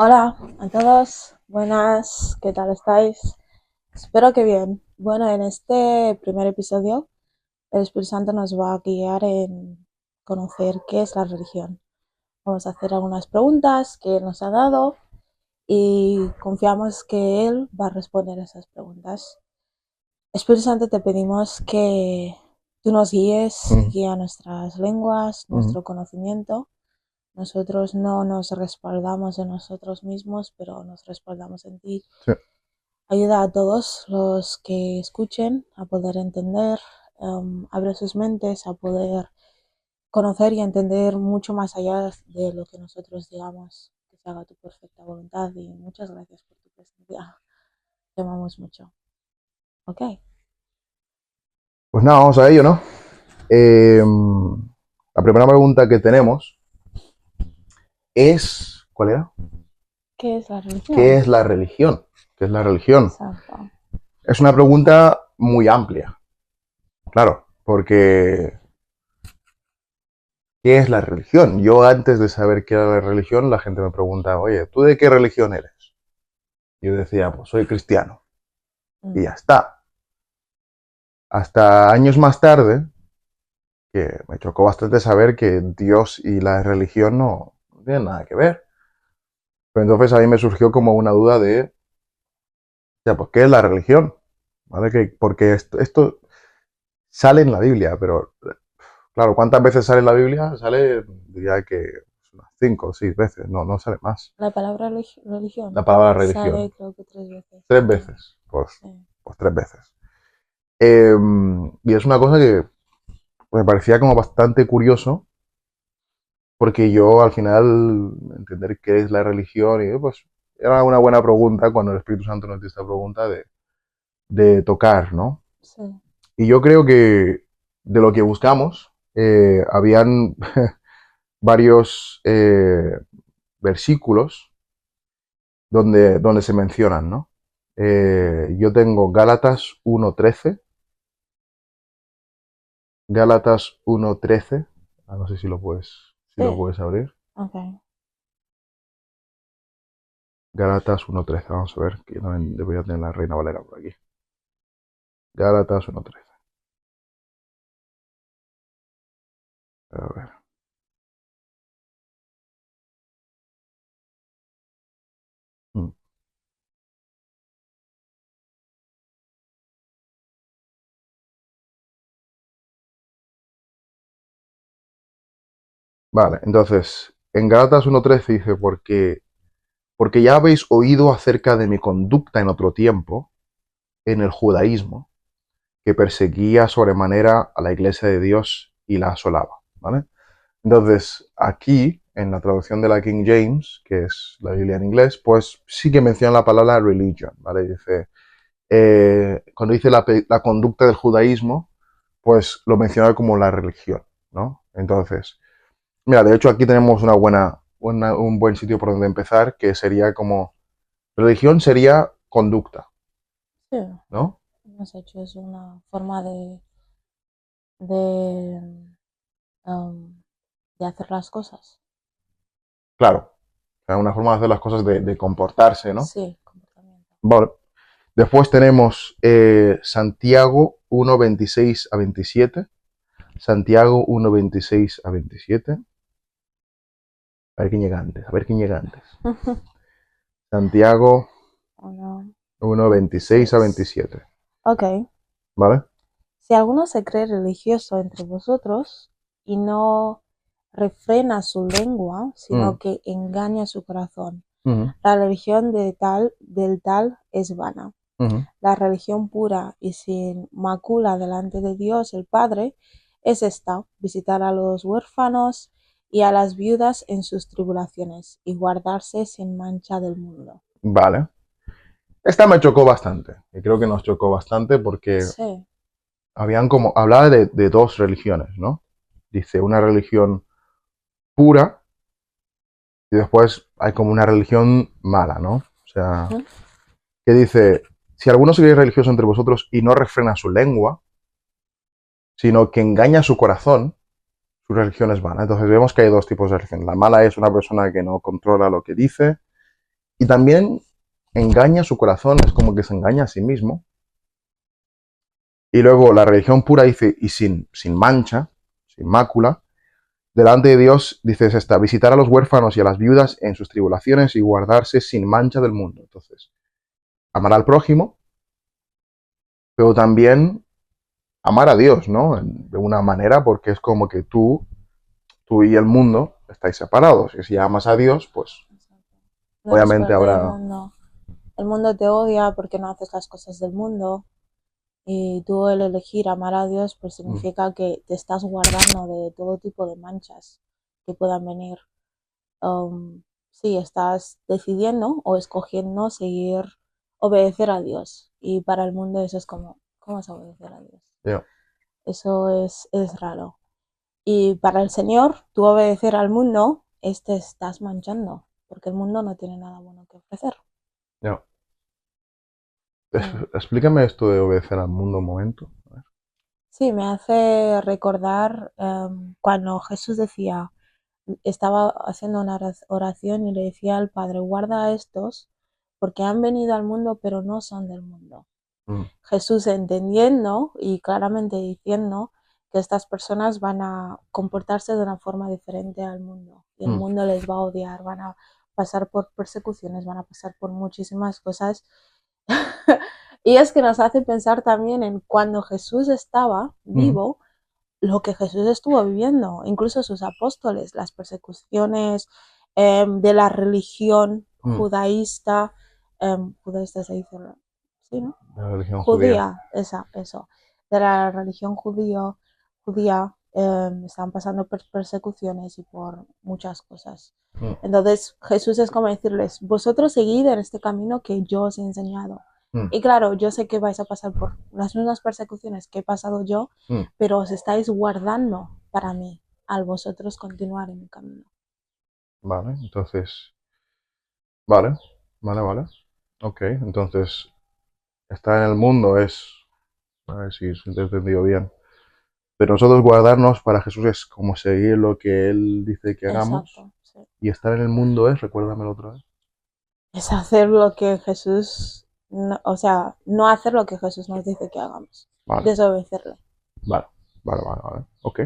Hola a todos, buenas, ¿qué tal estáis? Espero que bien. Bueno, en este primer episodio, el Espíritu Santo nos va a guiar en conocer qué es la religión. Vamos a hacer algunas preguntas que Él nos ha dado y confiamos que Él va a responder a esas preguntas. Espíritu Santo, te pedimos que tú nos guíes, Mm, guía nuestras lenguas, mm, nuestro conocimiento. Nosotros no nos respaldamos en nosotros mismos, pero nos respaldamos en ti. sí. Ayuda a todos los que escuchen a poder entender, abre sus mentes a poder conocer y entender mucho más allá de lo que nosotros digamos. Que se haga tu perfecta voluntad y muchas gracias por tu presencia. Te amamos mucho. Ok. Pues nada, vamos a ello, ¿no? La primera pregunta que tenemos es, ¿cuál era? ¿Qué es la ¿Qué religión? es la religión? ¿Qué es la religión? Exacto. Es una pregunta muy amplia, claro, porque ¿qué es la religión? Yo antes de saber qué era la religión, la gente me pregunta, oye, ¿tú de qué religión eres? Yo decía, pues soy cristiano. Y Mm. ya está. Hasta años más tarde, que me chocó bastante saber que Dios y la religión no tienen nada que ver. Pero entonces a mí me surgió como una duda de, ya, pues, ¿qué es la religión? ¿Vale? Porque esto sale en la Biblia, pero claro, ¿cuántas veces sale en la Biblia? Sale, diría que unas 5 o 6 veces, no sale más. La palabra religión La palabra religión. sale creo que 3 veces. Tres Sí, veces, pues, sí. pues 3 veces. Y es una cosa que me parecía como bastante curioso, porque yo al final entender qué es la religión, y pues era una buena pregunta cuando el Espíritu Santo nos dio esta pregunta de tocar, ¿no? Sí. Y yo creo que de lo que buscamos, habían varios versículos donde se mencionan, ¿no? Yo tengo Gálatas 1:13, no sé si lo Sí. puedes abrir. Ok. Gálatas 1:13, vamos a ver, que también debería tener la Reina Valera por aquí. Gálatas 1:13, a ver. Mm. Vale, entonces, en Gálatas 1:13 dice, porque ya habéis oído acerca de mi conducta en otro tiempo, en el judaísmo, que perseguía sobremanera a la iglesia de Dios y la asolaba, ¿vale? Entonces, aquí, en la traducción de la King James, que es la Biblia en inglés, pues sí que menciona la palabra religion, ¿vale? Dice, cuando dice la conducta del judaísmo, pues lo menciona como la religión, ¿no? Entonces, mira, de hecho aquí tenemos un buen sitio por donde empezar, que sería como, religión sería conducta, Sí. ¿no? Hemos hecho es una forma de, um, de hacer las cosas. Claro, o sea, una forma de hacer las cosas de comportarse, ¿no? Sí, comportamiento. Vale. Después tenemos Santiago 1:26 a 27. Santiago 1:26 a 27. A ver quién llega antes, a ver quién llega antes. Santiago Uno, 1:26 a 26. 27. Ok. ¿Vale? Si alguno se cree religioso entre vosotros y no refrena su lengua, sino Mm, que engaña su corazón, mm, la religión del tal es vana. mm. La religión pura y sin mácula delante de Dios el Padre es esta: visitar a los huérfanos y a las viudas en sus tribulaciones y guardarse sin mancha del mundo. Vale. Esta me chocó bastante. Y creo que nos chocó bastante porque Sí. hablaba de dos religiones, ¿no? Dice una religión pura y después hay como una religión mala, ¿no? O sea, Ujú. que dice, si alguno se cree religioso entre vosotros y no refrena su lengua, sino que engaña su corazón, su religión es vana. Entonces vemos que hay dos tipos de religión. La mala es una persona que no controla lo que dice Y también engaña su corazón, es como que se engaña a sí mismo. Y luego la religión pura dice, y sin mancha, sin mácula, delante de Dios, dice, es esta, visitar a los huérfanos y a las viudas en sus tribulaciones y guardarse sin mancha del mundo. Entonces, amar al prójimo, pero también amar a Dios, ¿no? De una manera, porque es como que tú y el mundo estáis separados. Y si amas a Dios, pues Exacto. No eres obviamente parte del habrá... mundo. El mundo te odia porque no haces las cosas del mundo. Y tú el elegir amar a Dios, pues Mm, significa que te estás guardando de todo tipo de manchas que puedan venir. Sí, estás decidiendo o escogiendo seguir, obedecer a Dios. Y para el mundo eso es como, ¿cómo vas a obedecer a Dios? yeah, Eso es raro. Y para el Señor, tú obedecer al mundo, te estás manchando, porque el mundo no tiene nada bueno que ofrecer. yeah. Mm. Explícame esto de obedecer al mundo un momento. A ver. Sí, me hace recordar cuando Jesús decía, estaba haciendo una oración y le decía al Padre, guarda a estos porque han venido al mundo pero no son del mundo. Mm, Jesús entendiendo y claramente diciendo que estas personas van a comportarse de una forma diferente al mundo y el mm, mundo les va a odiar, van a pasar por persecuciones, van a pasar por muchísimas cosas. Y es que nos hace pensar también en cuando Jesús estaba mm, vivo, lo que Jesús estuvo viviendo, incluso sus apóstoles, las persecuciones de la religión mm. judaísta, judaísta se dice, sí, ¿no? La religión judía. Judía, eso, de la religión judía, están pasando por persecuciones y por muchas cosas. Mm, Entonces Jesús es como decirles, vosotros seguid en este camino que yo os he enseñado. mm, Y claro, yo sé que vais a pasar por las mismas persecuciones que he pasado yo, mm. pero os estáis guardando para mí, al vosotros continuar en mi camino. Vale, entonces, vale, vale. Ok, entonces, estar en el mundo es, a ver si te he entendido bien. Pero nosotros guardarnos para Jesús es como seguir lo que Él dice que hagamos. Exacto, sí. Y estar en el mundo es, recuérdamelo otra vez. Es hacer lo que Jesús, no, o sea, no hacer lo que Jesús nos dice que hagamos, Vale, desobedecerle. vale, vale. Ok.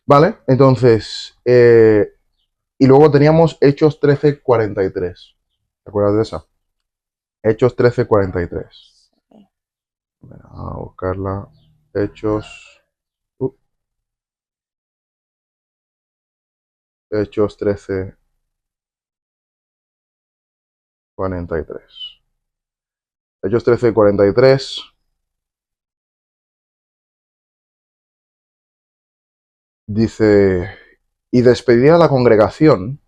Vale, entonces, y luego teníamos Hechos 13:43. ¿Te acuerdas de esa? Hechos 13:43. A buscarla. Hechos, uh, Hechos 13:43. Hechos 13:43 dice, y despedida la congregación,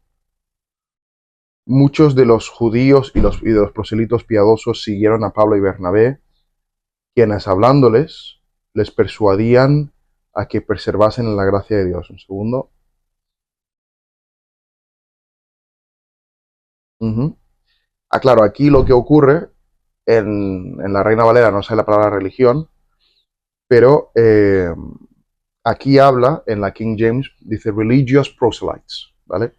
muchos de los judíos y de los proselitos piadosos siguieron a Pablo y Bernabé, quienes hablándoles les persuadían a que preservasen en la gracia de Dios. Un segundo. Ujú. Ah, claro, aquí lo que ocurre en la Reina Valera no sale la palabra religión, pero aquí habla, en la King James, dice religious proselytes, ¿vale?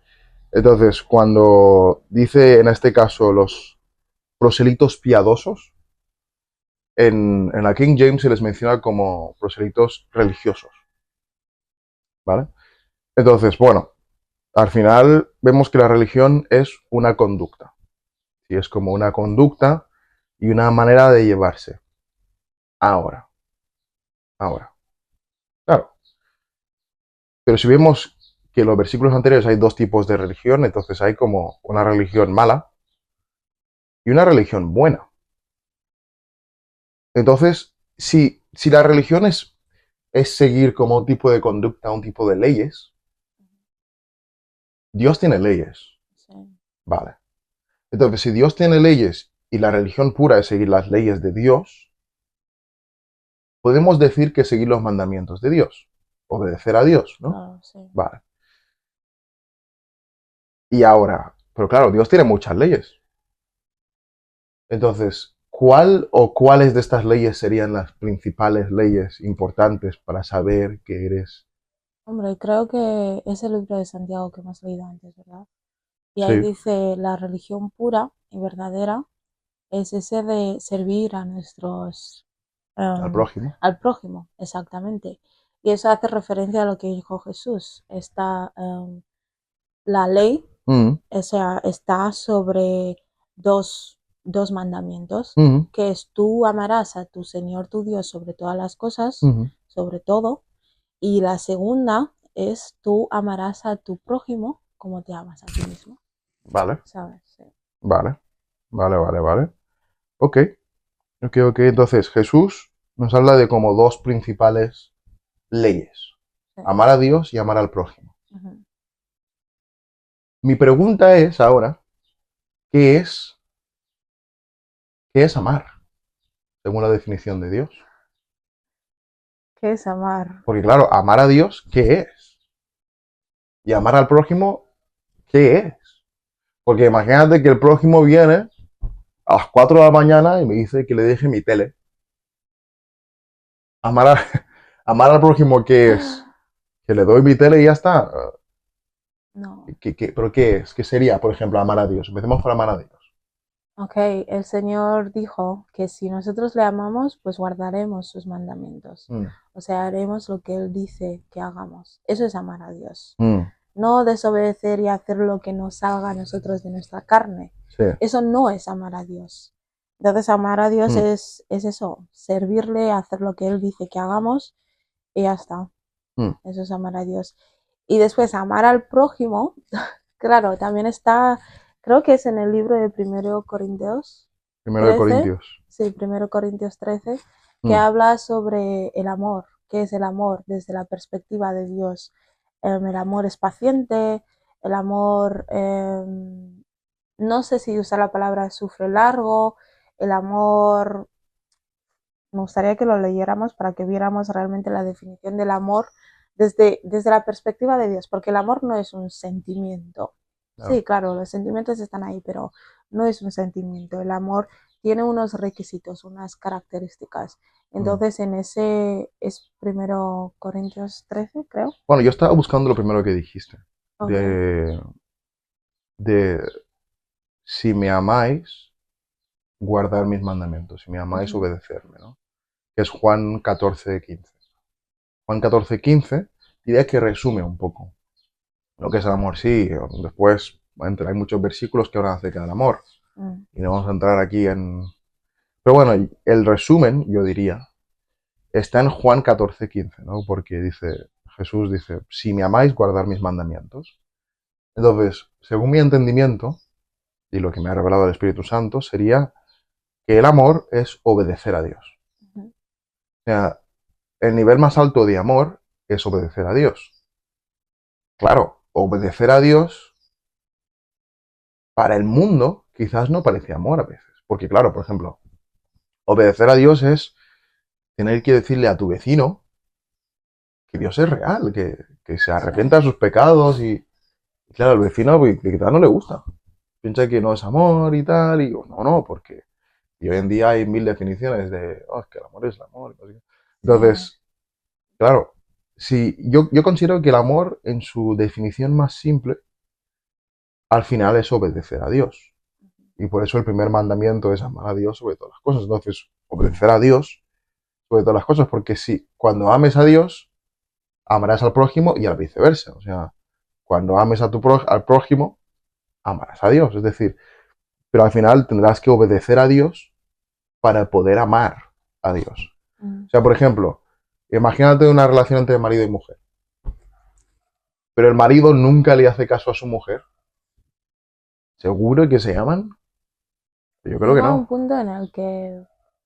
Entonces, cuando dice en este caso los proselitos piadosos, en la King James se les menciona como proselitos religiosos, ¿vale? Entonces, bueno, al final vemos que la religión es una conducta, ¿sí? Es como una conducta y una manera de llevarse. Ahora, ahora, claro. Pero si vemos que en los versículos anteriores hay dos tipos de religión, entonces hay como una religión mala y una religión buena. Entonces, si la religión es seguir como un tipo de conducta, un tipo de leyes, Dios tiene leyes, Sí, ¿vale? Entonces, si Dios tiene leyes y la religión pura es seguir las leyes de Dios, podemos decir que seguir los mandamientos de Dios, obedecer a Dios, ¿no? claro, sí. Vale. Y ahora, pero claro, Dios tiene muchas leyes. Entonces, ¿cuál o cuáles de estas leyes serían las principales leyes importantes para saber que eres? Hombre, creo que es el libro de Santiago que hemos leído antes, ¿verdad? Y ahí sí, dice, la religión pura y verdadera es ese de servir a nuestros, al em, prójimo. al prójimo, exactamente. Y eso hace referencia a lo que dijo Jesús. La ley, Mm, o sea, está sobre dos mandamientos, mm, que es tú amarás a tu Señor tu Dios sobre todas las cosas, mm. sobre todo, y la segunda es tú amarás a tu prójimo como te amas a ti mismo, Vale, ¿sabes? Sí, vale, vale, vale, vale. Ok, ok, ok. Entonces, Jesús nos habla de como dos principales leyes. sí. Amar a Dios y amar al prójimo. Ujú. Mi pregunta es ahora, ¿qué es, qué es amar? Según la definición de Dios. ¿Qué es amar? Porque claro, amar a Dios, ¿qué es? Y amar al prójimo, ¿qué es? Porque imagínate que el prójimo viene a las 4 de la mañana y me dice que le deje mi tele. Amar, a, amar al prójimo, ¿qué es? Que le doy mi tele y ya está. No. ¿Pero qué es? ¿Qué sería, por ejemplo, amar a Dios? Empecemos por amar a Dios. Ok, el Señor dijo que si nosotros le amamos, pues guardaremos sus mandamientos. Mm, O sea, haremos lo que Él dice que hagamos. Eso es amar a Dios. mm, No desobedecer y hacer lo que nos salga a nosotros de nuestra carne. sí. Eso no es amar a Dios. Entonces, amar a Dios Mm, es eso, servirle, hacer lo que Él dice que hagamos y ya está. mm. Eso es amar a Dios. Y después, amar al prójimo, claro, también está, creo que es en el libro de Primero Corintios Primero de 13, Corintios. sí, Primero Corintios 13, que Mm, habla sobre el amor, qué es el amor desde la perspectiva de Dios. El amor es paciente, el amor, no sé si usar la palabra sufre largo, el amor, me gustaría que lo leyéramos para que viéramos realmente la definición del amor desde la perspectiva de Dios, porque el amor no es un sentimiento. claro. Sí, claro, los sentimientos están ahí, pero no es un sentimiento. El amor tiene unos requisitos, unas características. Mm. Entonces, en ese es primero Corintios 13, creo. Bueno, yo estaba buscando lo primero que dijiste. Ok. De, de si me amáis, guardar mis mandamientos. Si me amáis, Ujú, obedecerme, ¿no? Que es Juan 14:15. Juan 14:15 diría que resume un poco lo que es el amor. Sí, después hay muchos versículos que hablan acerca del amor. mm, Y no vamos a entrar aquí en... Pero bueno, el resumen, yo diría, está en Juan 14:15, ¿no? Porque dice, Jesús dice, si me amáis, guardar mis mandamientos. Entonces, según mi entendimiento, y lo que me ha revelado el Espíritu Santo, sería que el amor es obedecer a Dios. ujú, O sea, el nivel más alto de amor es obedecer a Dios. Claro, obedecer a Dios para el mundo quizás no parece amor a veces. Porque claro, por ejemplo, obedecer a Dios es tener que decirle a tu vecino que Dios es real, que se sí, arrepienta de sus pecados y claro, al vecino pues, que quizás no le gusta. Piensa que no es amor y tal, y digo, no, no, porque y hoy en día hay mil definiciones de, oh, es que el amor es el amor. No sé qué. sí, Entonces, claro, si yo considero que el amor en su definición más simple, al final es obedecer a Dios. Y por eso el primer mandamiento es amar a Dios sobre todas las cosas. Entonces, obedecer a Dios sobre todas las cosas, porque si cuando ames a Dios, amarás al prójimo y al viceversa. O sea, cuando ames a al prójimo, amarás a Dios. Es decir, pero al final tendrás que obedecer a Dios para poder amar a Dios. mm. O sea, por ejemplo, imagínate una relación entre marido y mujer, pero el marido nunca le hace caso a su mujer. ¿Seguro que se aman? Yo creo que Llega un no. punto en el que,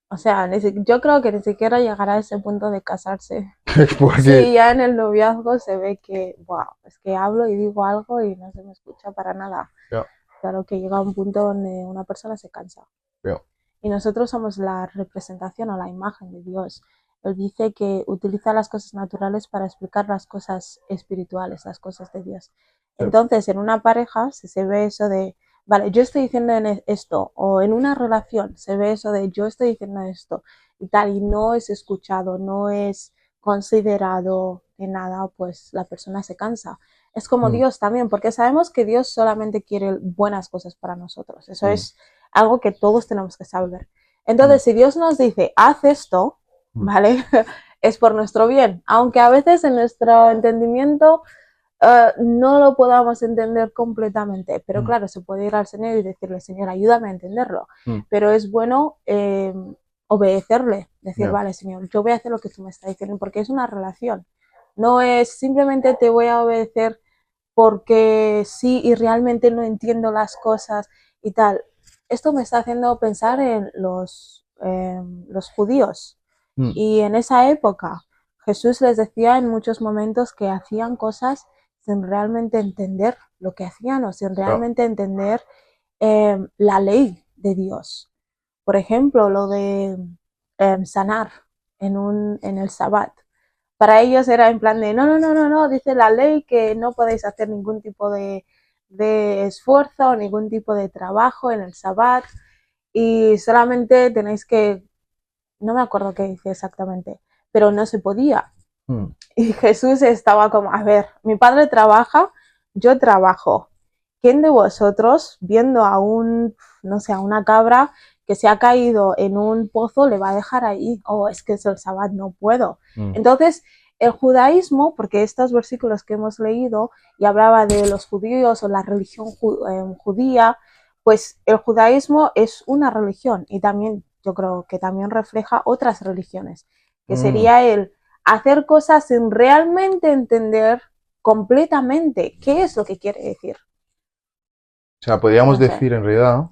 o sea, yo creo que ni siquiera llegará a ese punto de casarse. Porque, Sí, ya en el noviazgo se ve que, wow, es que hablo y digo algo y no se me escucha para nada. ya, Claro que llega un punto donde una persona se cansa. ya, Y nosotros somos la representación o la imagen de Dios. Él dice que utiliza las cosas naturales para explicar las cosas espirituales, las cosas de Dios. ya, Entonces, en una pareja se ve eso de, vale, yo estoy diciendo esto, o en una relación se ve eso de, yo estoy diciendo esto y tal, y no es escuchado, no es considerado de nada, pues la persona se cansa. Es como mm, Dios también, porque sabemos que Dios solamente quiere buenas cosas para nosotros. Eso mm, es algo que todos tenemos que saber. mm, Entonces, si Dios nos dice, haz esto, mm, ¿vale? Es por nuestro bien, aunque a veces en nuestro entendimiento no lo podamos entender completamente, pero mm, claro, se puede ir al Señor y decirle, Señor, ayúdame a entenderlo, mm. pero es bueno obedecerle, decir, Yeah. vale, Señor, yo voy a hacer lo que tú me estás diciendo, porque es una relación, no es simplemente te voy a obedecer porque sí y realmente no entiendo las cosas y tal. Esto me está haciendo pensar en los judíos. Mm, Y en esa época Jesús les decía en muchos momentos que hacían cosas sin realmente entender lo que hacían o sin yeah. realmente entender la ley de Dios. Por ejemplo, lo de sanar en el sabbat. Para ellos era en plan de, no, no, no, no, no, dice la ley que no podéis hacer ningún tipo de esfuerzo, ningún tipo de trabajo en el sabbat y solamente tenéis que, no me acuerdo qué dice exactamente, pero no se podía. Mm, Y Jesús estaba como, a ver, mi padre trabaja, yo trabajo. ¿Quién de vosotros, viendo a no sé, a una cabra que se ha caído en un pozo, le va a dejar ahí? Oh, es que es el sabbat, no puedo. mm, Entonces, el judaísmo, porque estos versículos que hemos leído y hablaba de los judíos o la religión judía, pues el judaísmo es una religión y también yo creo que también refleja otras religiones, que mm. sería el hacer cosas sin realmente entender completamente qué es lo que quiere decir. O sea, podríamos No sé. decir en realidad,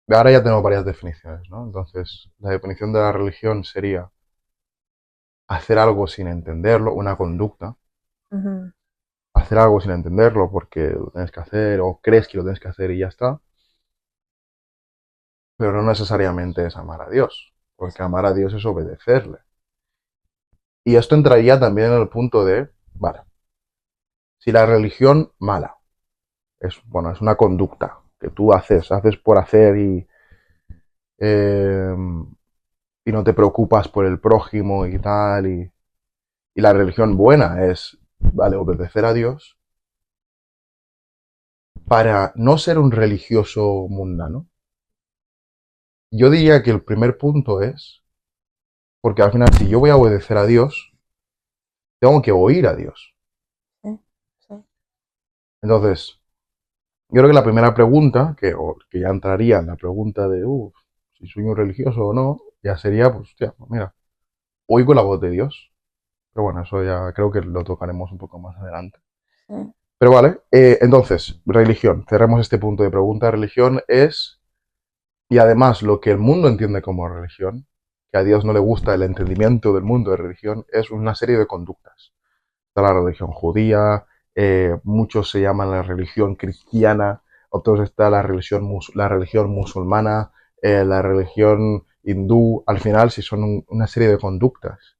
ahora ya tenemos varias definiciones, ¿no? Entonces, la definición de la religión sería hacer algo sin entenderlo, una conducta, Ujú. hacer algo sin entenderlo porque lo tienes que hacer o crees que lo tienes que hacer y ya está, pero no necesariamente es amar a Dios, porque amar a Dios es obedecerle. Y esto entraría también en el punto de, vale, si la religión mala es, bueno, es una conducta que tú haces por hacer eh, y no te preocupas por el prójimo y tal, y la religión buena es, vale, obedecer a Dios para no ser un religioso mundano. Yo diría que el primer punto es, porque al final si yo voy a obedecer a Dios, tengo que oír a Dios. Sí, sí. Entonces, yo creo que la primera pregunta, que ya entraría en la pregunta de, si soy un religioso o no, ya sería, pues, hostia, pues mira, oigo la voz de Dios. Pero bueno, eso ya creo que lo tocaremos un poco más adelante. Sí. Pero vale, entonces, religión. Cerremos este punto de pregunta. Religión es, y además lo que el mundo entiende como religión, que a Dios no le gusta el entendimiento del mundo de religión, es una serie de conductas. Está la religión judía, muchos se llaman la religión cristiana, otros está la religión musulmana, la religión hindú. Al final, si son una serie de conductas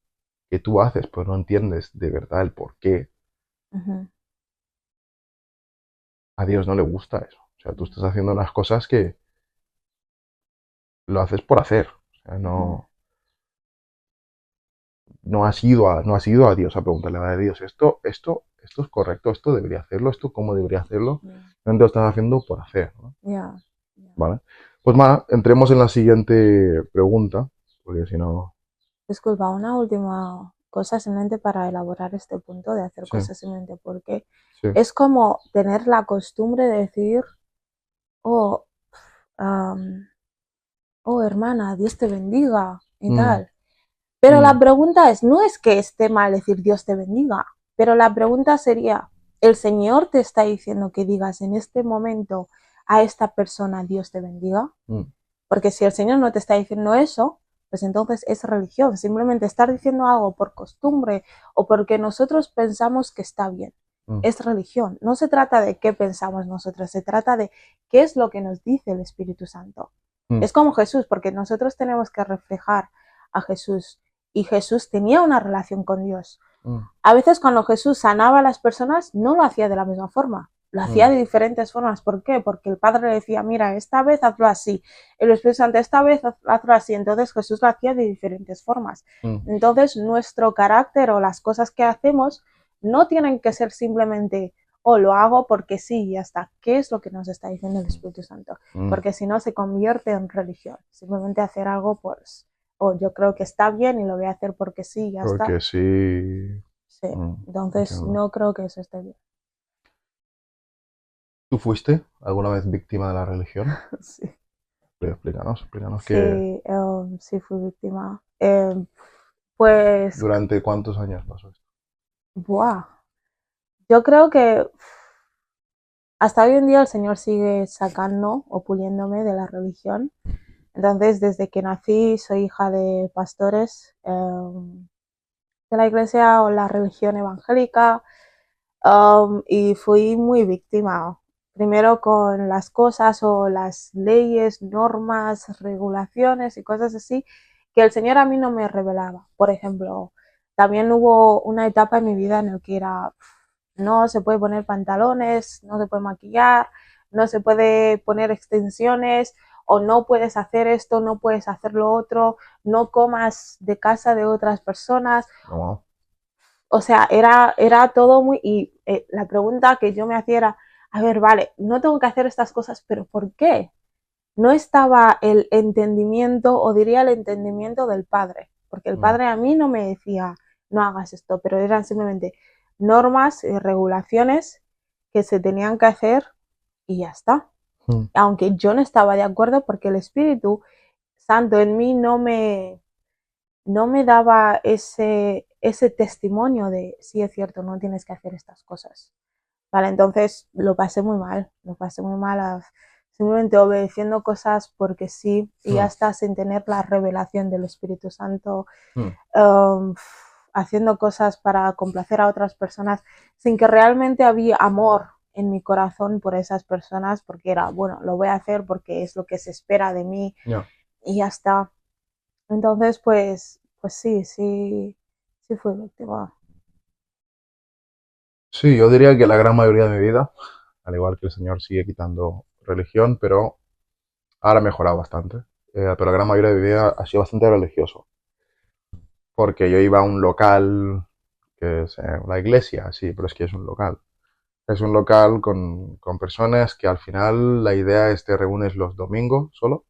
que tú haces, pues no entiendes de verdad el por qué, Ujú. a Dios no le gusta eso. O sea, tú estás haciendo unas cosas que lo haces por hacer. O sea, Ujú. no has ido a Dios a preguntarle a Dios, esto es correcto, esto debería hacerlo, esto cómo debería hacerlo. Ya, No lo estás haciendo por hacer, ¿no? ya, ya. ¿Vale? Pues más, entremos en la siguiente pregunta, porque si no... Disculpa, una última cosa simplemente para elaborar este punto de hacer Sí, cosas simplemente porque sí. es como tener la costumbre de decir, oh, am, oh hermana, Dios te bendiga y Mm, tal. Pero la mm, pregunta es, no es que esté mal decir Dios te bendiga, pero la pregunta sería, ¿el Señor te está diciendo que digas en este momento a esta persona Dios te bendiga? mm, Porque si el Señor no te está diciendo eso, pues entonces es religión, simplemente estar diciendo algo por costumbre o porque nosotros pensamos que está bien. mm, Es religión. No se trata de qué pensamos nosotros, se trata de qué es lo que nos dice el Espíritu Santo. mm, Es como Jesús, porque nosotros tenemos que reflejar a Jesús y Jesús tenía una relación con Dios. mm, A veces cuando Jesús sanaba a las personas no lo hacía de la misma forma. lo hacía mm, de diferentes formas. ¿Por qué? Porque el Padre le decía, mira, esta vez hazlo así, el Espíritu Santo, esta vez hazlo así. Entonces Jesús lo hacía de diferentes formas. mm, Entonces nuestro carácter o las cosas que hacemos no tienen que ser simplemente, oh, lo hago porque sí, y ya está. ¿Qué es lo que nos está diciendo el Espíritu Santo? mm. Porque si no se convierte en religión. Simplemente hacer algo, pues, oh, yo creo que está bien y lo voy a hacer porque sí, y ya está. Porque sí. Sí, mm, entonces entiendo. no creo que eso esté bien. ¿Tú fuiste alguna vez víctima de la religión? Sí. Explícanos, explícanos que Sí, sí fui víctima. Pues, durante cuántos años pasó esto. buah, yo creo que hasta hoy en día el Señor sigue sacando o puliéndome de la religión. Entonces, desde que nací, soy hija de pastores de la iglesia o la religión evangélica, y fui muy víctima. Primero con las cosas o las leyes, normas, regulaciones y cosas así que el Señor a mí no me revelaba. Por ejemplo, también hubo una etapa en mi vida en la que era, no se puede poner pantalones, no se puede maquillar, no se puede poner extensiones, o no puedes hacer esto, no puedes hacer lo otro, no comas de casa de otras personas. No, O sea, era todo muy... Y la pregunta que yo me hacía era, a ver, vale, no tengo que hacer estas cosas, pero ¿por qué? No estaba el entendimiento, o diría el entendimiento del padre, porque el mm, padre a mí no me decía, no hagas esto, pero eran simplemente normas y regulaciones que se tenían que hacer y ya está. mm, Aunque yo no estaba de acuerdo porque el Espíritu Santo en mí no me daba ese testimonio de, sí es cierto, no tienes que hacer estas cosas. Vale, entonces lo pasé muy mal simplemente obedeciendo cosas porque sí, y ya mm, está, sin tener la revelación del Espíritu Santo, mm. um, haciendo cosas para complacer a otras personas, sin que realmente había amor en mi corazón por esas personas, porque era, bueno, lo voy a hacer porque es lo que se espera de mí Ya. y ya está. Entonces, pues sí, sí fui víctima. Sí, yo diría que la gran mayoría de mi vida, al igual que el Señor sigue quitando religión, pero ahora ha mejorado bastante. Pero la gran mayoría de mi vida ha sido bastante religioso. Porque yo iba a un local, que es la iglesia, sí, pero es que es un local. Es un local con personas que al final la idea es te reúnes los domingos solo.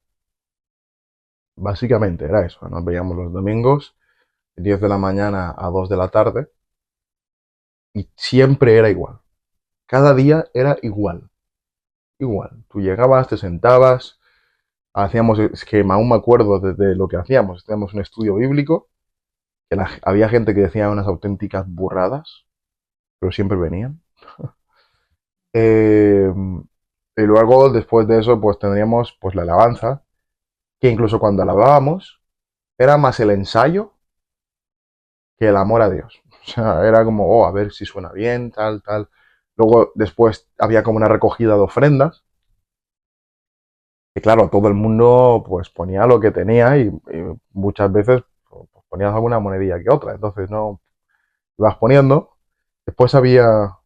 Básicamente era eso. Nos veíamos los domingos, 10 de la mañana a 2 de la tarde, y siempre era igual. Cada día era igual. Igual. Tú llegabas, te sentabas, hacíamos, es que aún me acuerdo de lo que hacíamos. Hacíamos un estudio bíblico, que había gente que decía unas auténticas burradas, pero siempre venían. Eh, y luego, después de eso, pues tendríamos pues la alabanza, que incluso cuando alabábamos, era más el ensayo que el amor a Dios. O sea, era como, oh, a ver si suena bien, tal, tal. Luego, después había como una recogida de ofrendas, que claro, todo el mundo pues ponía lo que tenía y muchas veces pues, ponías alguna monedilla que otra. Entonces, no ibas poniendo. Después había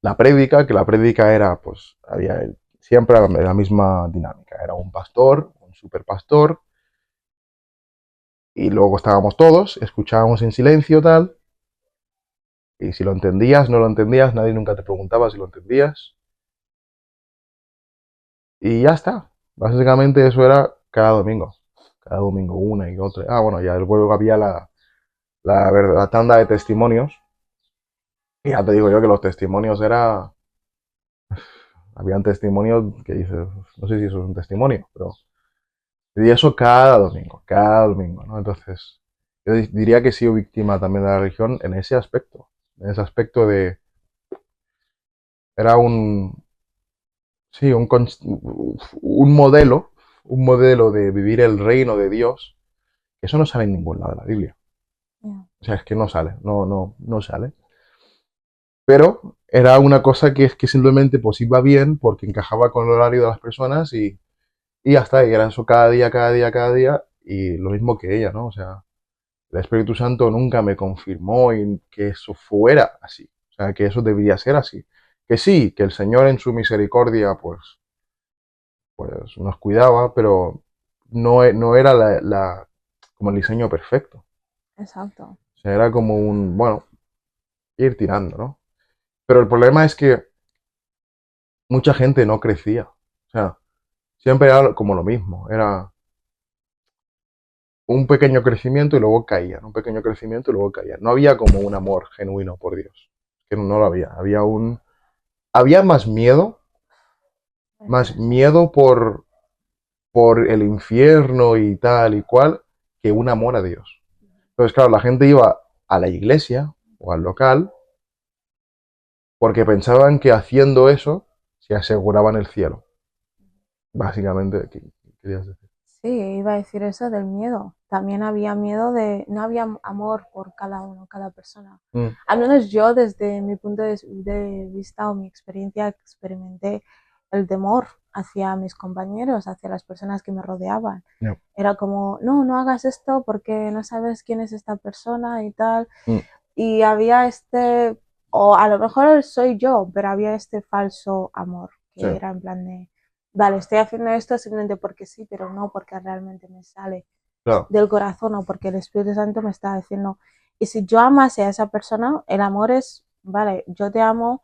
la prédica, que la prédica era, pues, siempre la misma dinámica. Era un pastor, un super pastor, y luego estábamos todos, escuchábamos en silencio, tal, y si lo entendías, no lo entendías, nadie nunca te preguntaba si lo entendías, y ya está. Básicamente eso era cada domingo una y otra. Ah, bueno, ya luego había la tanda de testimonios, y ya te digo yo que los testimonios habían testimonios que dices, no sé si eso es un testimonio, pero y eso cada domingo, ¿no? Entonces, yo diría que he sido víctima también de la religión en ese aspecto de, era sí, un modelo de vivir el reino de Dios, que eso no sale en ningún lado de la Biblia. Yeah. O sea, es que no sale, no sale. Pero era una cosa que es que simplemente pues iba bien porque encajaba con el horario de las personas y ya está, y era eso cada día, cada día, cada día, y lo mismo que ella, ¿no? O sea, el Espíritu Santo nunca me confirmó en que eso fuera así, o sea, que eso debía ser así, Que sí, que el Señor en su misericordia, pues nos cuidaba, pero no era como el diseño perfecto. Exacto. O sea, era como un, bueno, ir tirando, ¿no? Pero el problema es que mucha gente no crecía. O sea, siempre era como lo mismo. Era un pequeño crecimiento y luego caían. Un pequeño crecimiento y luego caían. No había como un amor genuino por Dios. Que no lo había. Había más miedo. Es Más eso. miedo por el infierno y tal y cual, que un amor a Dios. Entonces, claro, la gente iba a la iglesia o al local porque pensaban que haciendo eso se aseguraban el cielo. Básicamente, ¿qué querías decir? Sí, iba a decir eso del miedo. También había miedo de, no había amor por cada uno, cada persona. Mm, Al menos yo, desde mi punto de vista o mi experiencia, experimenté el temor hacia mis compañeros, hacia las personas que me rodeaban. no, Era como, no, no hagas esto porque no sabes quién es esta persona y tal. mm, Y había este, o a lo mejor soy yo, pero había este falso amor, sí, que era en plan de, vale, estoy haciendo esto simplemente porque sí, pero no porque realmente me sale claro, del corazón o porque el Espíritu Santo me está diciendo. Y si yo amase a esa persona, el amor es, vale, yo te amo,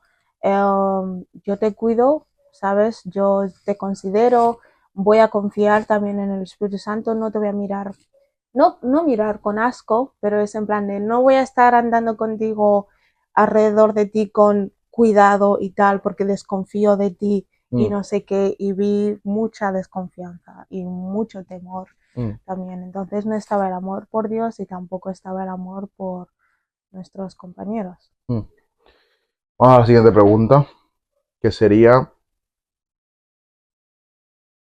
yo te cuido, ¿sabes? Yo te considero, voy a confiar también en el Espíritu Santo, no te voy a mirar, no, no mirar con asco, pero es en plan de no voy a estar andando contigo alrededor de ti con cuidado y tal, porque desconfío de ti y mm, no sé qué, y vi mucha desconfianza y mucho temor mm, también. Entonces no estaba el amor por Dios y tampoco estaba el amor por nuestros compañeros. mm. Vamos a la siguiente pregunta, que sería,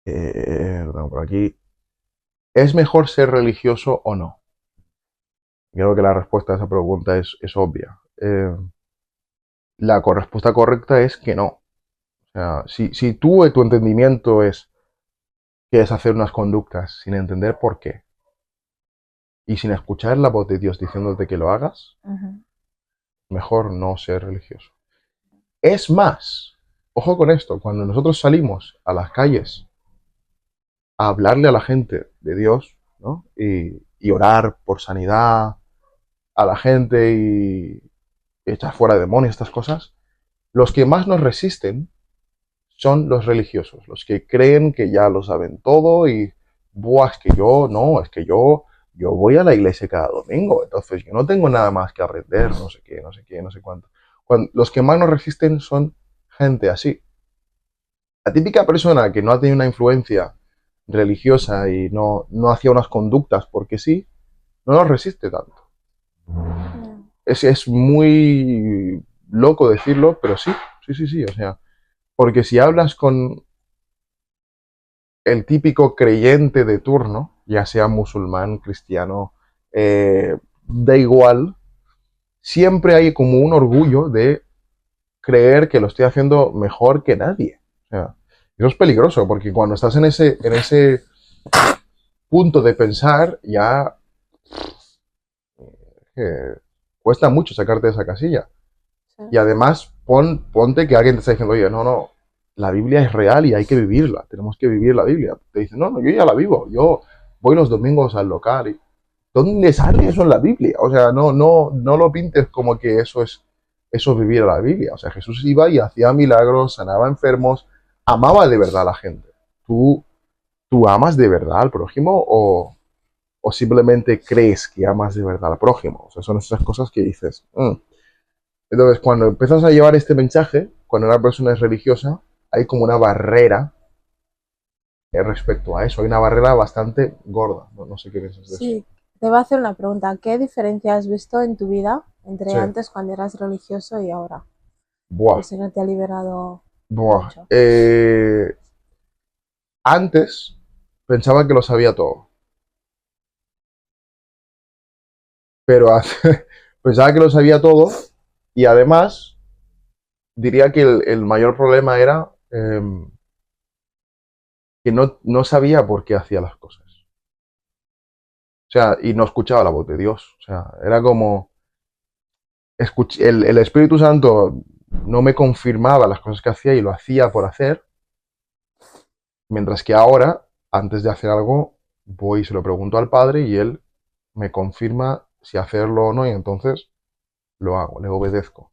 lo tengo por aquí, ¿es mejor ser religioso o no? Creo que la respuesta a esa pregunta es obvia. La respuesta correcta es que no. O sea, si tú, tu entendimiento es que es hacer unas conductas sin entender por qué y sin escuchar la voz de Dios diciéndote que lo hagas, Uh -huh. mejor no ser religioso. Es más, ojo con esto, cuando nosotros salimos a las calles a hablarle a la gente de Dios, ¿no? Y orar por sanidad a la gente y echar fuera demonios, estas cosas, los que más nos resisten son los religiosos, los que creen que ya lo saben todo y, buah, es que yo, no, es que yo voy a la iglesia cada domingo, entonces yo no tengo nada más que aprender, no sé qué, no sé qué, no sé cuánto. Los que más nos resisten son gente así. La típica persona que no ha tenido una influencia religiosa y no hacía unas conductas porque sí, no nos resiste tanto. No. Es muy loco decirlo, pero sí, sí, sí, sí, o sea, porque si hablas con el típico creyente de turno, ya sea musulmán, cristiano, da igual, siempre hay como un orgullo de creer que lo estoy haciendo mejor que nadie. O sea, eso es peligroso, porque cuando estás en ese punto de pensar, ya cuesta mucho sacarte de esa casilla. Sí. Y además, ponte que alguien te está diciendo, oye, no, no, la Biblia es real y hay que vivirla, tenemos que vivir la Biblia. Te dicen, no, no, yo ya la vivo, yo voy los domingos al local. ¿Dónde sale eso en la Biblia? O sea, no lo pintes como que eso es vivir la Biblia. O sea, Jesús iba y hacía milagros, sanaba enfermos, amaba de verdad a la gente. ¿Tú, tú amas de verdad al prójimo o simplemente crees que amas de verdad al prójimo? O sea, son esas cosas que dices. Entonces, cuando empiezas a llevar este mensaje, cuando una persona es religiosa, hay como una barrera respecto a eso. Hay una barrera bastante gorda. No sé qué piensas de eso. Sí, te voy a hacer una pregunta. ¿Qué diferencia has visto en tu vida entre Sí. antes cuando eras religioso y ahora? Que el Buah. Señor te ha liberado Buah. mucho. Antes pensaba que lo sabía todo. Pero pensaba que lo sabía todo y además diría que el mayor problema era que no sabía por qué hacía las cosas. O sea, y no escuchaba la voz de Dios. O sea, era como el Espíritu Santo. no me confirmaba las cosas que hacía y lo hacía por hacer, mientras que ahora, antes de hacer algo, voy y se lo pregunto al Padre y Él me confirma si hacerlo o no y entonces lo hago, le obedezco.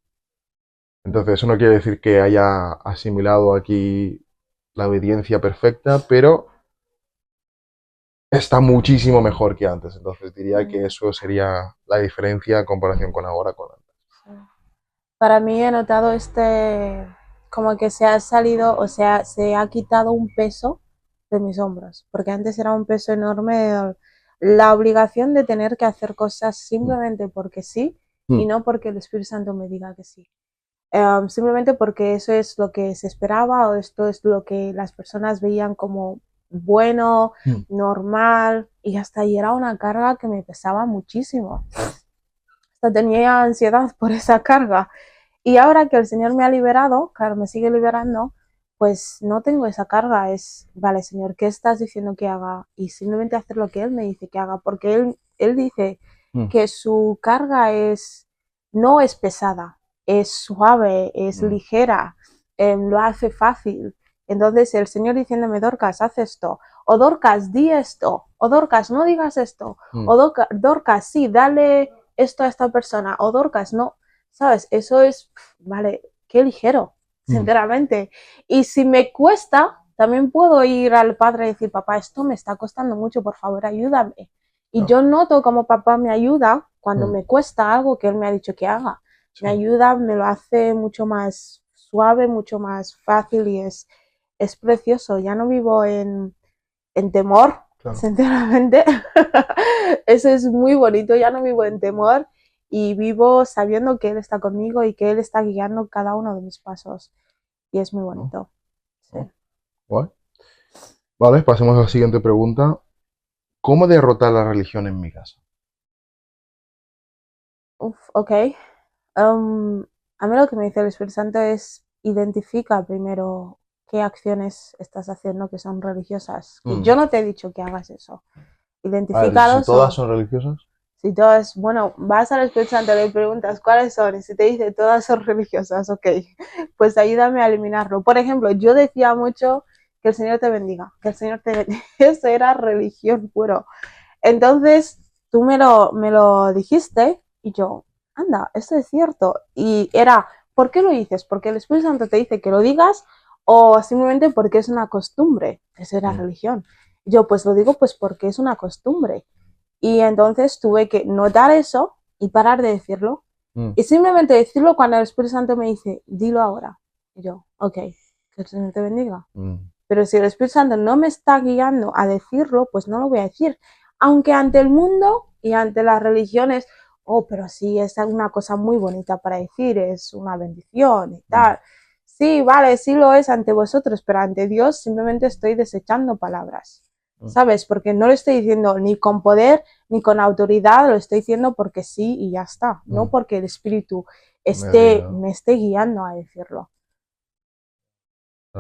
Entonces eso no quiere decir que haya asimilado aquí la obediencia perfecta, pero está muchísimo mejor que antes. Entonces diría que Mm, eso sería la diferencia en comparación con ahora, con antes. sí. Para mí he notado como que se ha salido, o sea, se ha quitado un peso de mis hombros, porque antes era un peso enorme la obligación de tener que hacer cosas Mm, simplemente porque sí y mm, no porque el Espíritu Santo me diga que sí. Simplemente porque eso es lo que se esperaba o esto es lo que las personas veían como bueno, mm, normal, y hasta ahí era una carga que me pesaba muchísimo. Hasta tenía ansiedad por esa carga. Y ahora que el Señor me ha liberado, claro, me sigue liberando, pues no tengo esa carga. Es, vale, Señor, ¿qué estás diciendo que haga? Y simplemente hacer lo que Él me dice que haga, porque Él dice mm, que su carga no es pesada, es suave, es mm, ligera, lo hace fácil. Entonces el Señor diciéndome, Dorcas, haz esto, o Dorcas, di esto, o Dorcas, no digas esto, mm, o Dorcas, sí, dale esto a esta persona, o Dorcas, no, ¿sabes? Eso es, vale, qué ligero, mm, sinceramente. Y si me cuesta, también puedo ir al padre y decir, papá, esto me está costando mucho, por favor, ayúdame. Y no, yo noto como papá me ayuda cuando mm, me cuesta algo que él me ha dicho que haga. Me sí, ayuda, me lo hace mucho más suave, mucho más fácil y es precioso. Ya no vivo en temor, claro. sinceramente. Eso es muy bonito, ya no vivo en temor y vivo sabiendo que Él está conmigo y que Él está guiando cada uno de mis pasos. Y es muy ¿No? bonito. Sí. ¿No? Guay. Vale, pasemos a la siguiente pregunta. ¿Cómo derrotar la religión en mi casa? Uf, ok. Um, a mí lo que me dice el Espíritu Santo es identifica primero qué acciones estás haciendo que son religiosas. Que Mm. yo no te he dicho que hagas eso. A ver, si Identifícalos todas o son religiosas. si todas, bueno, vas al Espíritu Santo, le preguntas cuáles son y si te dice todas son religiosas, ok, pues ayúdame a eliminarlo. Por ejemplo, yo decía mucho que el Señor te bendiga, que el Señor te bendiga. Eso era religión puro. Entonces, tú me lo dijiste y yo, anda, esto es cierto. Y era, ¿por qué lo dices? ¿Porque el Espíritu Santo te dice que lo digas o simplemente porque es una costumbre? Eso era Mm, religión. Y yo, pues lo digo pues porque es una costumbre. Y entonces tuve que notar eso y parar de decirlo. mm, Y simplemente decirlo cuando el Espíritu Santo me dice, dilo ahora. Y yo, ok, que el Señor te bendiga. mm, Pero si el Espíritu Santo no me está guiando a decirlo, pues no lo voy a decir. Aunque ante el mundo y ante las religiones, oh, pero sí, es una cosa muy bonita para decir, es una bendición y mm, tal. Sí, vale, sí lo es ante vosotros, pero ante Dios simplemente estoy desechando palabras. mm. ¿Sabes? Porque no lo estoy diciendo ni con poder ni con autoridad, lo estoy diciendo porque sí y ya está. No Mm. porque el Espíritu Me diga. me esté guiando a decirlo.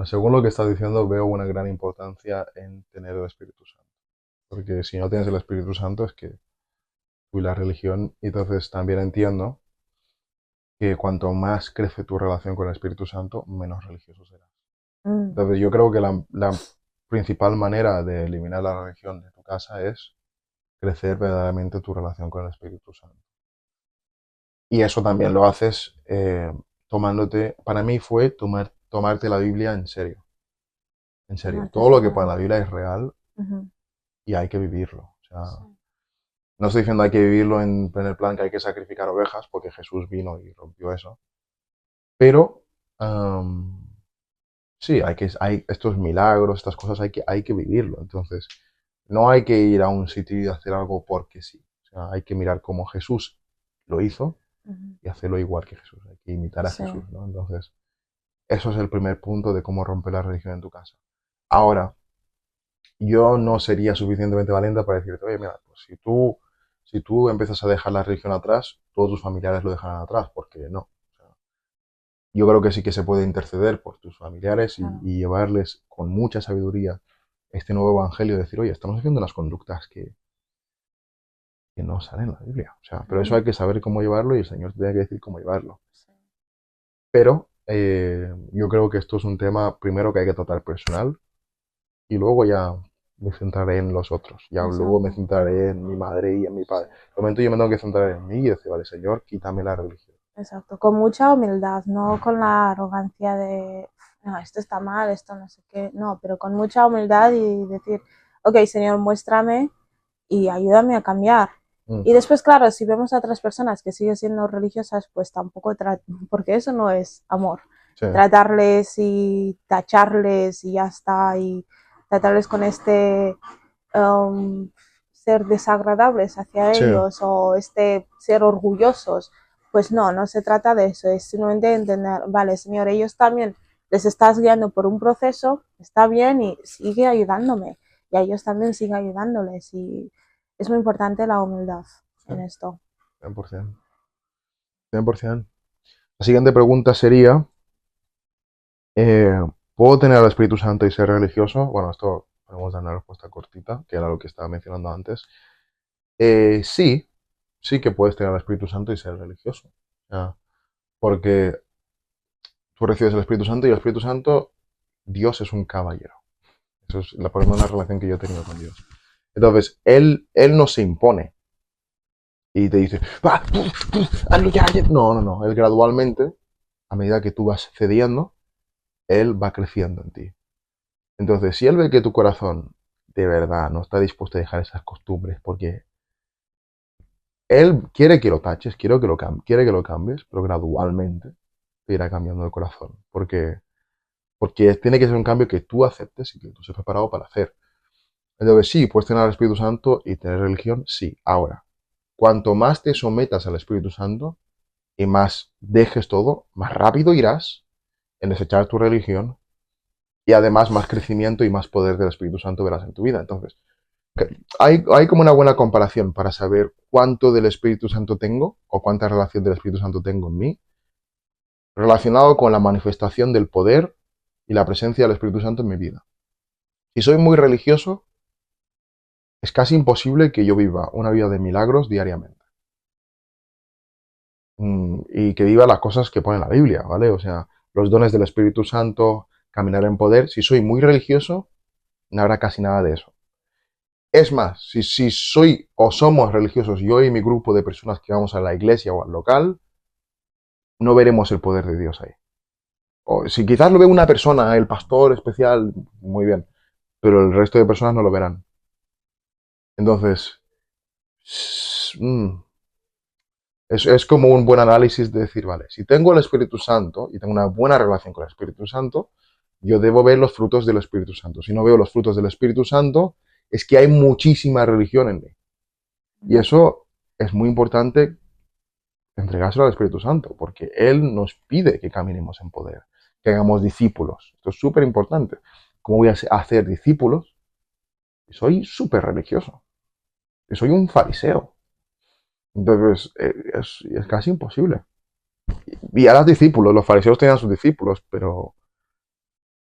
Según lo que estás diciendo, veo una gran importancia en tener el Espíritu Santo. Porque si no tienes el Espíritu Santo es que tú y la religión, y entonces también entiendo que cuanto más crece tu relación con el Espíritu Santo, menos religioso serás. Mm, Entonces yo creo que la principal manera de eliminar la religión de tu casa es crecer verdaderamente tu relación con el Espíritu Santo. Y eso también lo haces tomándote, para mí fue tomarte la Biblia en serio. En serio. tomarte Todo su lo que para la palabra. Biblia es real Ujú. y hay que vivirlo. O sea, Sí. no estoy diciendo hay que vivirlo en el plan que hay que sacrificar ovejas, porque Jesús vino y rompió eso. Pero sí, hay estos milagros, estas cosas hay que vivirlo. Entonces, no hay que ir a un sitio y hacer algo porque sí. O sea, hay que mirar cómo Jesús lo hizo Ujú. y hacerlo igual que Jesús. Hay que imitar a Sí. Jesús, ¿no? Entonces, eso es el primer punto de cómo romper la religión en tu casa. Ahora, yo no sería suficientemente valiente para decirte, oye, mira, pues si tú empiezas a dejar la religión atrás, todos tus familiares lo dejarán atrás, porque no. O sea, yo creo que sí que se puede interceder por tus familiares Claro. y llevarles con mucha sabiduría este nuevo evangelio, decir, oye, estamos haciendo unas conductas que no salen en la Biblia. O sea, pero eso Ujú. hay que saber cómo llevarlo y el Señor te tiene que decir cómo llevarlo. Sí. Pero Yo creo que esto es un tema primero que hay que tratar personal y luego ya me centraré en los otros. Ya luego me Exacto. centraré en mi madre y en mi padre. De momento yo me tengo que centrar en mí y decir, vale, Señor, quítame la religión. Exacto, con mucha humildad, no con la arrogancia de, no, esto está mal, esto no sé qué, no, pero con mucha humildad y decir, ok, Señor, muéstrame y ayúdame a cambiar. Mm, Y después, claro, si vemos a otras personas que siguen siendo religiosas, pues tampoco, porque eso no es amor. sí, Tratarles y tacharles y ya está, y tratarles con ser desagradables hacia sí, ellos o ser orgullosos. Pues no, no se trata de eso, es simplemente entender, vale, Señor, ellos también les estás guiando por un proceso, está bien y sigue ayudándome. Y a ellos también sigue ayudándoles. Y es muy importante la humildad sí, en esto. 100%. 100%. La siguiente pregunta sería, eh, ¿puedo tener al Espíritu Santo y ser religioso? Bueno, esto podemos dar una respuesta cortita, que era lo que estaba mencionando antes. Sí, sí que puedes tener al Espíritu Santo y ser religioso. Ya, porque tú recibes el Espíritu Santo y el Espíritu Santo, Dios es un caballero. Eso es por lo menos la relación que yo he tenido con Dios. Entonces, él no se impone y te dice, va, hazlo ya, ya. No, no, no. Él gradualmente, a medida que tú vas cediendo, él va creciendo en ti. Entonces, si él ve que tu corazón de verdad no está dispuesto a dejar esas costumbres, porque él quiere que lo taches, quiere que lo cambies, pero gradualmente te irá cambiando el corazón. Porque tiene que ser un cambio que tú aceptes y que tú estés preparado para hacer. Entonces, sí, puedes tener al Espíritu Santo y tener religión, sí. Ahora, cuanto más te sometas al Espíritu Santo y más dejes todo, más rápido irás en desechar tu religión y además más crecimiento y más poder del Espíritu Santo verás en tu vida. Entonces, hay como una buena comparación para saber cuánto del Espíritu Santo tengo o cuánta relación del Espíritu Santo tengo en mí, relacionado con la manifestación del poder y la presencia del Espíritu Santo en mi vida. Si soy muy religioso, es casi imposible que yo viva una vida de milagros diariamente. Y que viva las cosas que pone la Biblia, ¿vale? O sea, los dones del Espíritu Santo, caminar en poder. Si soy muy religioso, no habrá casi nada de eso. Es más, si soy o somos religiosos, yo y mi grupo de personas que vamos a la iglesia o al local, no veremos el poder de Dios ahí. O si quizás lo ve una persona, el pastor especial, muy bien, pero el resto de personas no lo verán. Entonces, es como un buen análisis de decir, vale, si tengo el Espíritu Santo y tengo una buena relación con el Espíritu Santo, yo debo ver los frutos del Espíritu Santo. Si no veo los frutos del Espíritu Santo, es que hay muchísima religión en mí. Y eso es muy importante entregárselo al Espíritu Santo, porque Él nos pide que caminemos en poder, que hagamos discípulos. Esto es súper importante. ¿Cómo voy a hacer discípulos? Soy súper religioso. Soy un fariseo. Entonces, es casi imposible. Y a los discípulos, los fariseos tenían sus discípulos, pero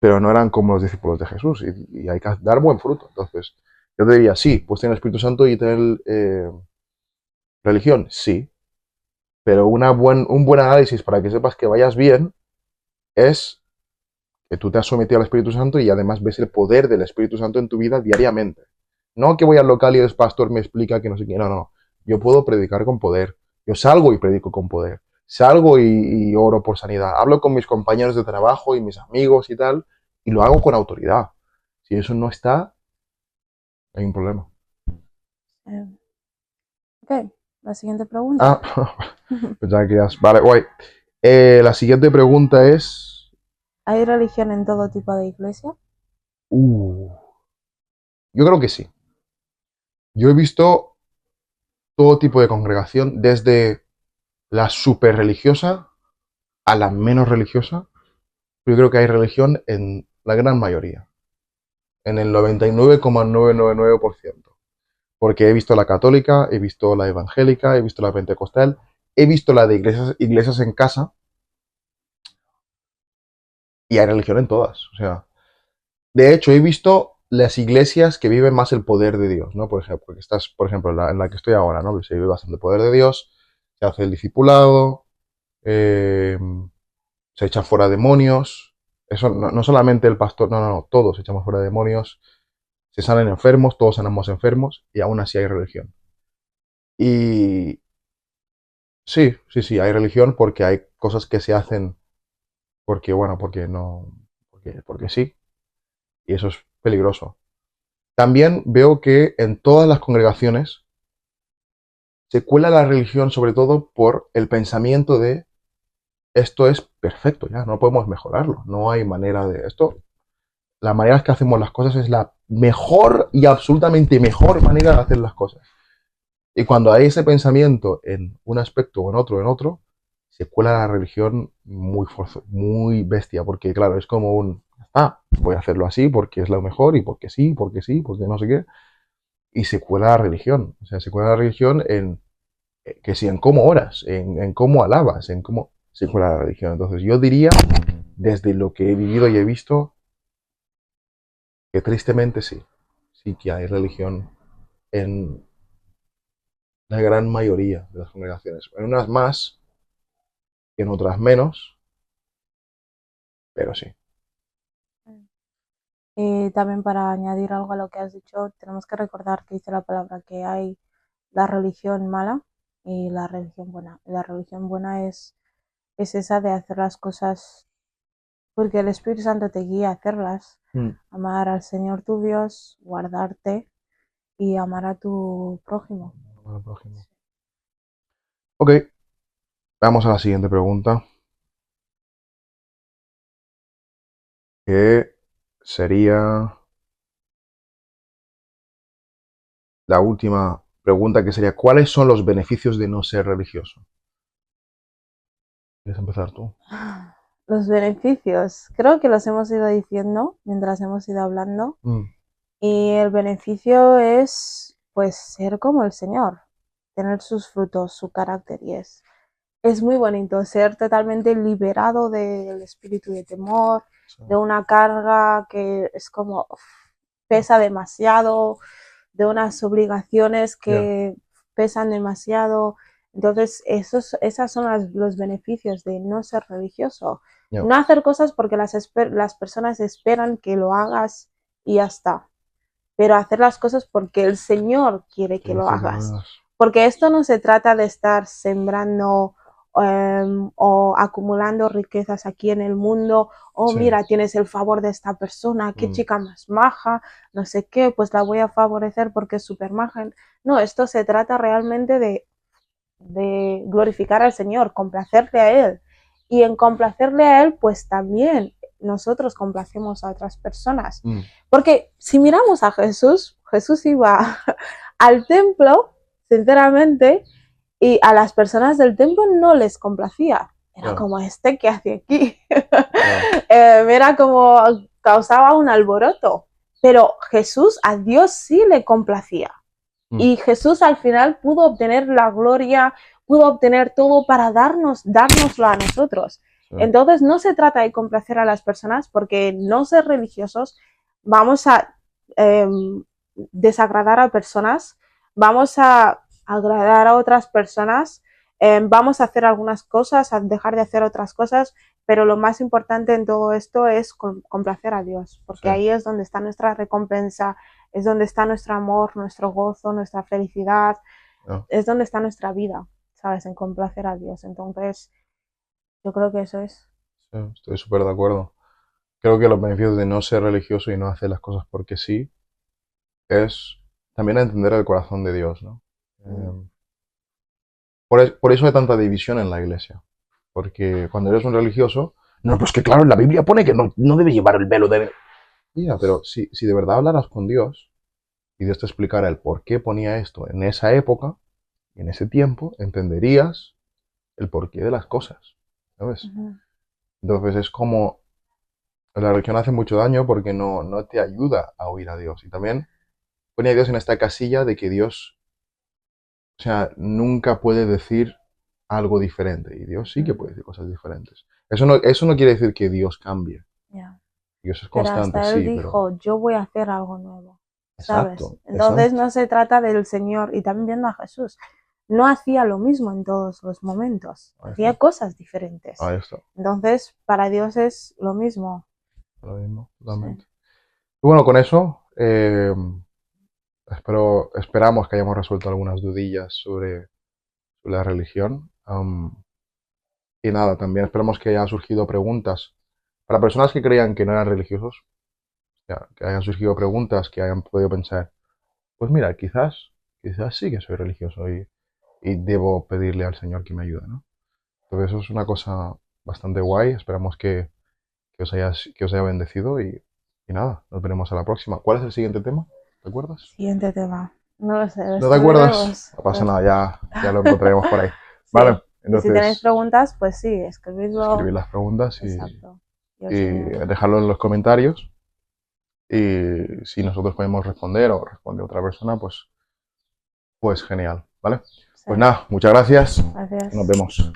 no eran como los discípulos de Jesús. Y hay que dar buen fruto. Entonces, yo te diría, sí, pues tener el Espíritu Santo y tener religión, sí. Pero un buen análisis para que sepas que vayas bien es que tú te has sometido al Espíritu Santo y además ves el poder del Espíritu Santo en tu vida diariamente. No que voy al local y el pastor me explica que no sé qué, no, no. Yo puedo predicar con poder. Yo salgo y predico con poder. Salgo y oro por sanidad. Hablo con mis compañeros de trabajo y mis amigos y tal, y lo hago con autoridad. Si eso no está, hay un problema. Eh, ok, la siguiente pregunta. Ah, pues ya que ya. Vale, guay. La siguiente pregunta es. ¿Hay religión en todo tipo de iglesia? Uh, yo creo que sí. Yo he visto todo tipo de congregación, desde la super religiosa a la menos religiosa. Yo creo que hay religión en la gran mayoría, en el 99,999%. Porque he visto la católica, he visto la evangélica, he visto la pentecostal, he visto la de iglesias en casa y hay religión en todas. O sea, de hecho, he visto las iglesias que viven más el poder de Dios, ¿no? Por ejemplo, que estás, por ejemplo, en la que estoy ahora, ¿no? Se vive bastante el poder de Dios, se hace el discipulado, eh, se echan fuera demonios. Eso no solamente el pastor, no, todos echamos fuera demonios, se salen enfermos, todos sanamos enfermos y aún así hay religión. Y sí, hay religión porque hay cosas que se hacen porque, bueno, porque no, porque sí, y eso es peligroso. También veo que en todas las congregaciones se cuela la religión sobre todo por el pensamiento de esto es perfecto, ya no podemos mejorarlo, no hay manera de esto. La manera que hacemos las cosas es la mejor y absolutamente mejor manera de hacer las cosas. Y cuando hay ese pensamiento en un aspecto o en otro, se cuela la religión muy bestia, porque claro, es como voy a hacerlo así porque es lo mejor y porque sí, porque no sé qué. Y se cuela la religión, o sea, se cuela la religión en que si en cómo oras, en cómo alabas, en cómo se cuela la religión. Entonces yo diría, desde lo que he vivido y he visto, que tristemente sí que hay religión en la gran mayoría de las congregaciones. En unas más y en otras menos, pero sí. Y también para añadir algo a lo que has dicho, tenemos que recordar que dice la palabra que hay la religión mala y la religión buena. La religión buena es esa de hacer las cosas porque el Espíritu Santo te guía a hacerlas. Mm. Amar al Señor tu Dios, guardarte y amar a tu prójimo. Bueno, prójimo. Ok, vamos a la siguiente pregunta, que sería la última pregunta, que sería, ¿cuáles son los beneficios de no ser religioso? ¿Quieres empezar tú? Los beneficios, creo que los hemos ido diciendo mientras hemos ido hablando. Mm. Y el beneficio es, pues, ser como el Señor, tener sus frutos, su carácter. Y es muy bonito ser totalmente liberado del espíritu de temor, Sí. de una carga que es como pesa demasiado, de unas obligaciones Yeah. que pesan demasiado. Entonces, esas son los beneficios de no ser religioso. Yeah. No hacer cosas porque las personas esperan que lo hagas y ya está. Pero hacer las cosas porque el Señor quiere que lo hagas. Porque esto no se trata de estar sembrando o acumulando riquezas aquí en el mundo. Oh, Sí. mira, tienes el favor de esta persona, qué chica más maja, no sé qué, pues la voy a favorecer porque es súper maja. No, esto se trata realmente de glorificar al Señor, complacerle a Él. Y en complacerle a Él, pues también nosotros complacemos a otras personas. Mm. Porque si miramos a Jesús, Jesús iba al templo, sinceramente, y a las personas del templo no les complacía. Era como este que hace aquí. Era como causaba un alboroto. Pero Jesús a Dios sí le complacía. Y Jesús al final pudo obtener la gloria, pudo obtener todo para dárnoslo a nosotros. Sí. Entonces no se trata de complacer a las personas porque no ser religiosos vamos a desagradar a personas, vamos a agradar a otras personas, vamos a hacer algunas cosas, a dejar de hacer otras cosas, pero lo más importante en todo esto es complacer a Dios, porque sí. Ahí es donde está nuestra recompensa, es donde está nuestro amor, nuestro gozo, nuestra felicidad, es donde está nuestra vida, ¿sabes? En complacer a Dios. Entonces, yo creo que eso es. Sí, estoy súper de acuerdo. Creo que los beneficios de no ser religioso y no hacer las cosas porque sí es también entender el corazón de Dios, ¿no? Por eso hay tanta división en la iglesia. Porque cuando eres un religioso, no, pues que claro, en la Biblia pone que no debe llevar el velo de... Ya, pero si de verdad hablaras con Dios y Dios te explicara el por qué ponía esto en esa época, en ese tiempo, entenderías el porqué de las cosas, ¿sabes? Entonces es como la religión hace mucho daño porque no te ayuda a oír a Dios. Y también pone a Dios en esta casilla de que Dios, o sea, nunca puede decir algo diferente. Y Dios sí que puede decir cosas diferentes. Eso no quiere decir que Dios cambie. Yeah. Dios es Pero constante, hasta él sí, dijo, pero... yo voy a hacer algo nuevo, ¿sabes? Exacto, Entonces exacto. no se trata del Señor, y también viendo a Jesús, no hacía lo mismo en todos los momentos, Ahí hacía está. cosas diferentes. Ahí está. Entonces, para Dios es lo mismo. Lo mismo, Sí. totalmente. Y bueno, con eso esperamos que hayamos resuelto algunas dudillas sobre la religión. Y nada, también esperamos que hayan surgido preguntas para personas que creían que no eran religiosos, ya, que hayan surgido preguntas que hayan podido pensar, pues mira, quizás sí que soy religioso y debo pedirle al Señor que me ayude, ¿no? Entonces eso es una cosa bastante guay. Esperamos que os haya bendecido y nada, nos veremos a la próxima. ¿Cuál es el siguiente tema? ¿Te acuerdas? Siguiente tema. No lo sé, ¿No te acuerdas? descubriremos. No pasa nada, ya lo encontraremos por ahí. Vale, Sí. Y si tenéis entonces preguntas, pues sí, escribidlo. escribid las preguntas Exacto. Y el y Señor. dejadlo en los comentarios. Y si nosotros podemos responder o responde otra persona, pues genial, ¿vale? Sí. Pues nada, muchas gracias. Nos Gracias. vemos.